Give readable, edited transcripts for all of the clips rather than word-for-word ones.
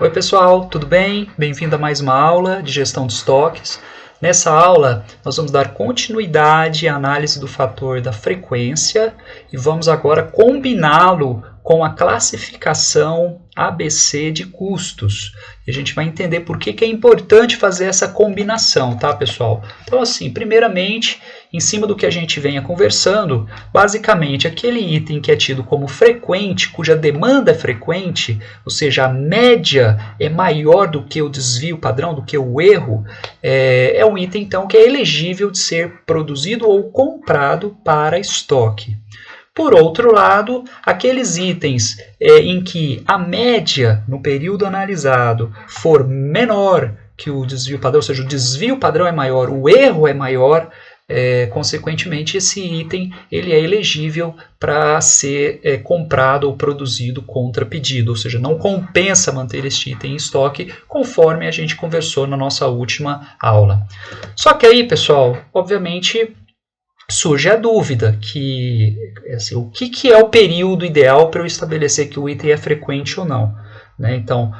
Oi pessoal, tudo bem? Bem-vindo a mais uma aula de gestão de estoques. Nessa aula, nós vamos dar continuidade à análise do fator da frequência e vamos agora combiná-lo com a classificação ABC de custos. E a gente vai entender por que é importante fazer essa combinação, tá, pessoal? Então, assim, primeiramente, em cima do que a gente venha conversando, basicamente, aquele item que é tido como frequente, cuja demanda é frequente, ou seja, a média é maior do que o desvio padrão, do que o erro, é um item, então, que é elegível de ser produzido ou comprado para estoque. Por outro lado, aqueles itens em que a média no período analisado for menor que o desvio padrão, ou seja, o desvio padrão é maior, o erro é maior, consequentemente esse item ele é elegível para ser comprado ou produzido contra pedido, ou seja, não compensa manter este item em estoque, conforme a gente conversou na nossa última aula. Só que aí, pessoal, obviamente surge a dúvida que assim, o que é o período ideal para eu estabelecer que o item é frequente ou não, né? Então,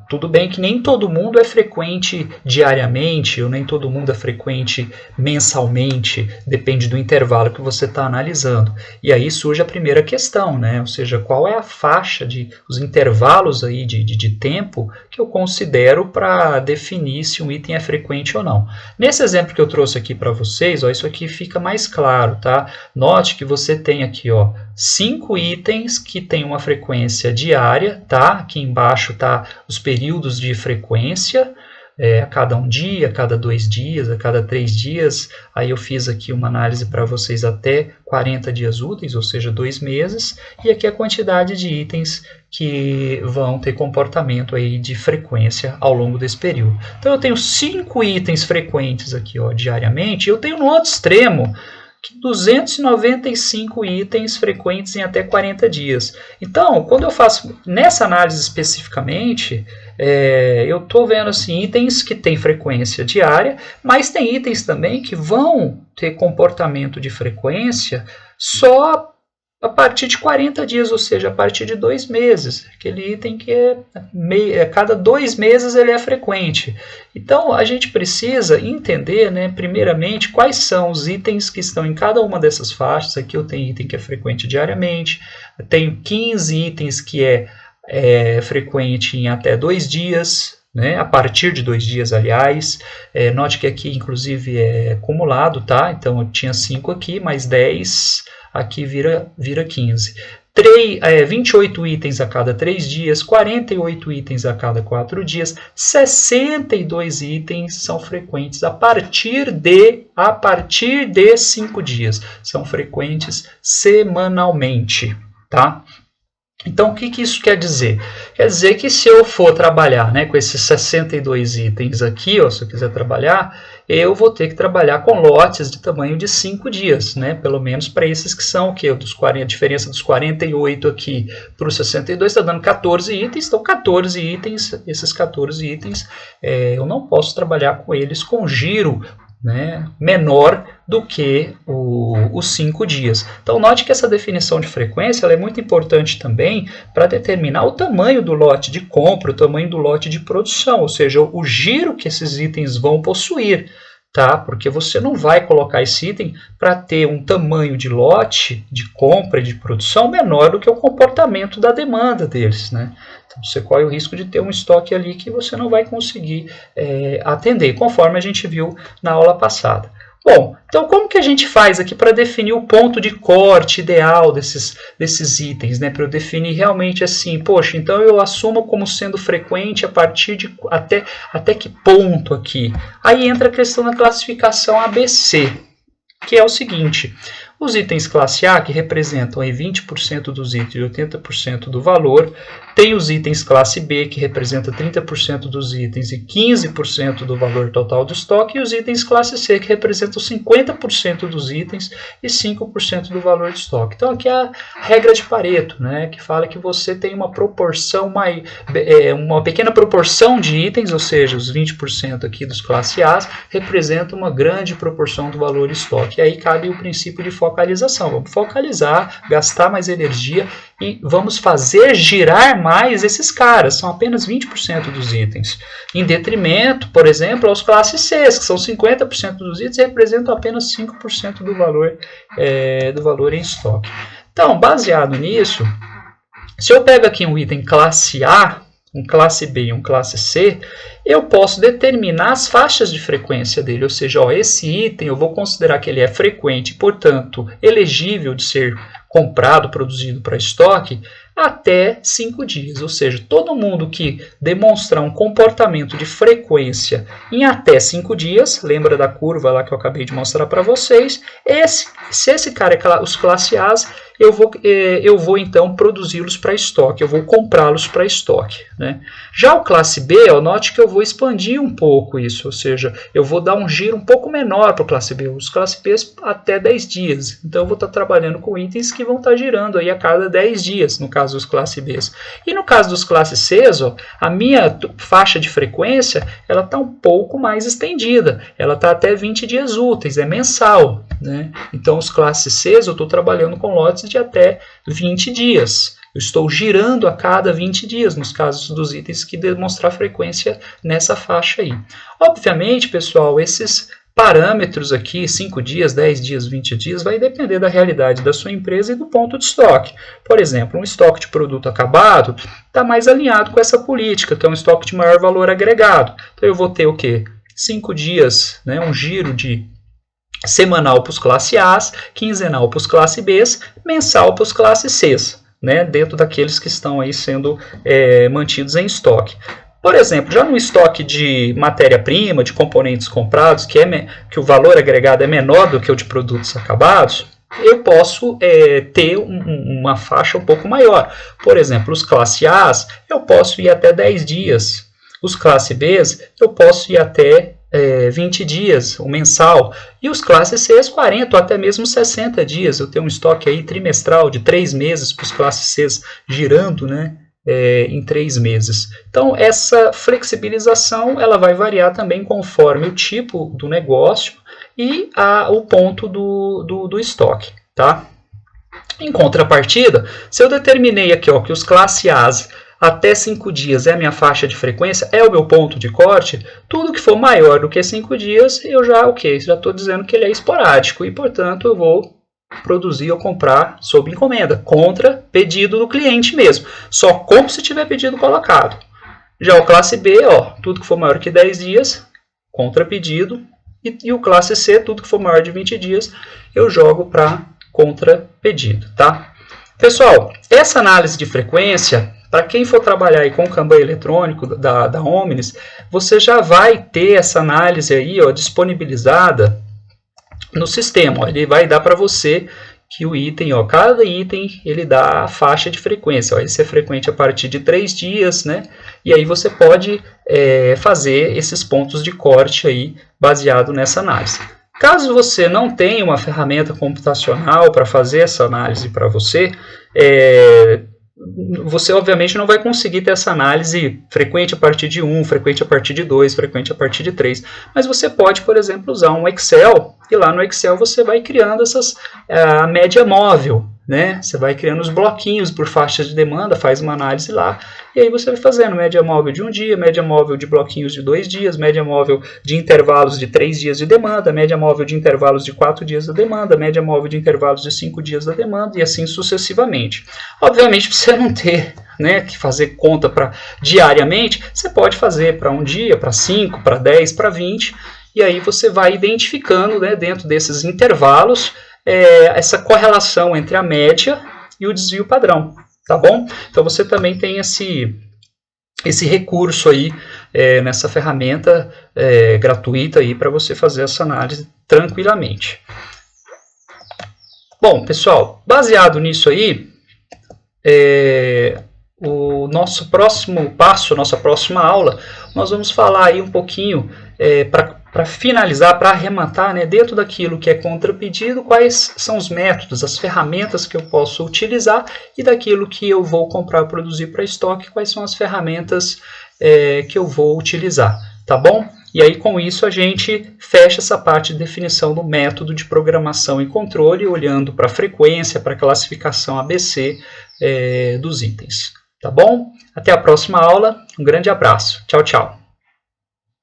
tudo bem que nem todo mundo é frequente diariamente, ou nem todo mundo é frequente mensalmente, depende do intervalo que você está analisando. E aí surge a primeira questão, né? Ou seja, qual é a faixa os intervalos aí de tempo que eu considero para definir se um item é frequente ou não. Nesse exemplo que eu trouxe aqui para vocês, ó, isso aqui fica mais claro, tá? Note que você tem aqui, ó, 5 itens que tem uma frequência diária, tá? Aqui embaixo tá os períodos de frequência, a cada um dia, a cada 2 dias, a cada 3 dias. Aí eu fiz aqui uma análise para vocês até 40 dias úteis, ou seja, 2 meses. E aqui a quantidade de itens que vão ter comportamento aí de frequência ao longo desse período. Então eu tenho 5 itens frequentes aqui, ó, diariamente. E eu tenho no outro extremo 295 itens frequentes em até 40 dias. Então, quando eu faço nessa análise especificamente, eu estou vendo assim, itens que têm frequência diária, mas tem itens também que vão ter comportamento de frequência só a partir de 40 dias, ou seja, a partir de 2 meses. Aquele item que cada 2 meses ele é frequente. Então, a gente precisa entender, né, primeiramente, quais são os itens que estão em cada uma dessas faixas. Aqui eu tenho item que é frequente diariamente, eu tenho 15 itens que é frequente em até 2 dias, né, a partir de 2 dias, aliás. Note que aqui, inclusive, é acumulado, tá? Então, eu tinha 5 aqui, mais 10... aqui vira 15. 28 itens a cada 3 dias, 48 itens a cada 4 dias, 62 itens são frequentes a partir de 5 dias. São frequentes semanalmente, tá? Então, o que isso quer dizer? Quer dizer que se eu for trabalhar, né, com esses 62 itens aqui, ó, se eu quiser trabalhar, eu vou ter que trabalhar com lotes de tamanho de 5 dias, né, pelo menos para esses que são o quê? A diferença dos 48 aqui para os 62 está dando 14 itens, então 14 itens, esses 14 itens, eu não posso trabalhar com eles com giro, né, menor do que os 5 dias. Então, note que essa definição de frequência ela é muito importante também para determinar o tamanho do lote de compra, o tamanho do lote de produção, ou seja, o giro que esses itens vão possuir, tá? Porque você não vai colocar esse item para ter um tamanho de lote de compra e de produção menor do que o comportamento da demanda deles, né? Então, você corre o risco de ter um estoque ali que você não vai conseguir atender, conforme a gente viu na aula passada. Bom, então como que a gente faz aqui para definir o ponto de corte ideal desses itens, né? Para eu definir realmente assim, poxa, então eu assumo como sendo frequente a partir de até que ponto aqui? Aí entra a questão da classificação ABC, que é o seguinte: os itens classe A, que representam aí 20% dos itens e 80% do valor, tem os itens classe B, que representa 30% dos itens e 15% do valor total do estoque, e os itens classe C, que representam 50% dos itens e 5% do valor de estoque. Então, aqui é a regra de Pareto, né, que fala que você tem uma proporção, uma pequena proporção de itens, ou seja, os 20% aqui dos classe A, representam uma grande proporção do valor de estoque. E aí cabe o princípio de focalização. Vamos focalizar, gastar mais energia e vamos fazer girar mais esses caras, são apenas 20% dos itens, em detrimento, por exemplo, aos classes C, que são 50% dos itens e representam apenas 5% do valor em estoque. Então, baseado nisso, se eu pego aqui um item classe A, um classe B e um classe C, eu posso determinar as faixas de frequência dele, ou seja, ó, esse item eu vou considerar que ele é frequente, portanto, elegível de ser comprado, produzido para estoque, até 5 dias. Ou seja, todo mundo que demonstrar um comportamento de frequência em até 5 dias, lembra da curva lá que eu acabei de mostrar para vocês, se esse cara é os classe A's, eu vou então produzi-los para estoque, eu vou comprá-los para estoque, né? Já o classe B, ó, note que eu vou expandir um pouco isso, ou seja, eu vou dar um giro um pouco menor para o classe B, os classe B's até 10 dias. Então eu vou estar trabalhando com itens que vão estar girando aí a cada 10 dias, no caso dos classe B's. E no caso dos classe C's, ó, a minha faixa de frequência ela está um pouco mais estendida, ela está até 20 dias úteis, é mensal, né? Então os classe C's eu estou trabalhando com lotes de até 20 dias. Eu estou girando a cada 20 dias, nos casos dos itens que demonstrar frequência nessa faixa aí. Obviamente, pessoal, esses parâmetros aqui, 5 dias, 10 dias, 20 dias, vai depender da realidade da sua empresa e do ponto de estoque. Por exemplo, um estoque de produto acabado está mais alinhado com essa política, que é um estoque de maior valor agregado. Então eu vou ter o quê? 5 dias, né, um giro de semanal para os classe A's, quinzenal para os classe B's, mensal para os classe C's, né, dentro daqueles que estão aí sendo mantidos em estoque. Por exemplo, já no estoque de matéria-prima, de componentes comprados, que o valor agregado é menor do que o de produtos acabados, eu posso ter uma faixa um pouco maior. Por exemplo, os classe A's, eu posso ir até 10 dias. Os classe B's, eu posso ir até 20 dias, o mensal, e os classes Cs 40 ou até mesmo 60 dias. Eu tenho um estoque aí trimestral de 3 meses para os classes Cs girando, né, em 3 meses. Então essa flexibilização ela vai variar também conforme o tipo do negócio e o ponto do estoque, tá? Em contrapartida, se eu determinei aqui, ó, que os classe A's até 5 dias é a minha faixa de frequência, é o meu ponto de corte, tudo que for maior do que 5 dias, eu já estou dizendo que ele é esporádico e, portanto, eu vou produzir ou comprar sob encomenda, contra pedido do cliente mesmo. Só compro se tiver pedido colocado. Já o classe B, ó, tudo que for maior que 10 dias, contra pedido, e o classe C, tudo que for maior de 20 dias, eu jogo para contra pedido, tá? Pessoal, essa análise de frequência, para quem for trabalhar aí com o Kanban eletrônico da Omnis, você já vai ter essa análise aí, ó, disponibilizada no sistema. Ó, ele vai dar para você que o item, ó, cada item ele dá a faixa de frequência. Ó, esse é frequente a partir de 3 dias, né? E aí você pode fazer esses pontos de corte aí baseado nessa análise. Caso você não tenha uma ferramenta computacional para fazer essa análise para você, você obviamente não vai conseguir ter essa análise frequente a partir de 1, frequente a partir de 2, frequente a partir de 3. Mas você pode, por exemplo, usar um Excel, e lá no Excel você vai criando a média móvel, né? Você vai criando os bloquinhos por faixas de demanda, faz uma análise lá, e aí você vai fazendo média móvel de 1 dia, média móvel de bloquinhos de 2 dias, média móvel de intervalos de 3 dias de demanda, média móvel de intervalos de 4 dias da demanda, média móvel de intervalos de 5 dias da demanda, e assim sucessivamente. Obviamente, você não ter, né, que fazer conta diariamente, você pode fazer para 1 dia, para 5, para 10, para 20, e aí você vai identificando, né, dentro desses intervalos essa correlação entre a média e o desvio padrão, tá bom? Então você também tem esse recurso aí nessa ferramenta gratuita aí para você fazer essa análise tranquilamente. Bom, pessoal, baseado nisso aí, o nosso próximo passo, nossa próxima aula, nós vamos falar aí um pouquinho para finalizar, para arrematar, né, dentro daquilo que é contrapedido, quais são os métodos, as ferramentas que eu posso utilizar, e daquilo que eu vou comprar e produzir para estoque, quais são as ferramentas que eu vou utilizar, tá bom? E aí, com isso, a gente fecha essa parte de definição do método de programação e controle, olhando para a frequência, para a classificação ABC dos itens. Tá bom? Até a próxima aula. Um grande abraço. Tchau, tchau.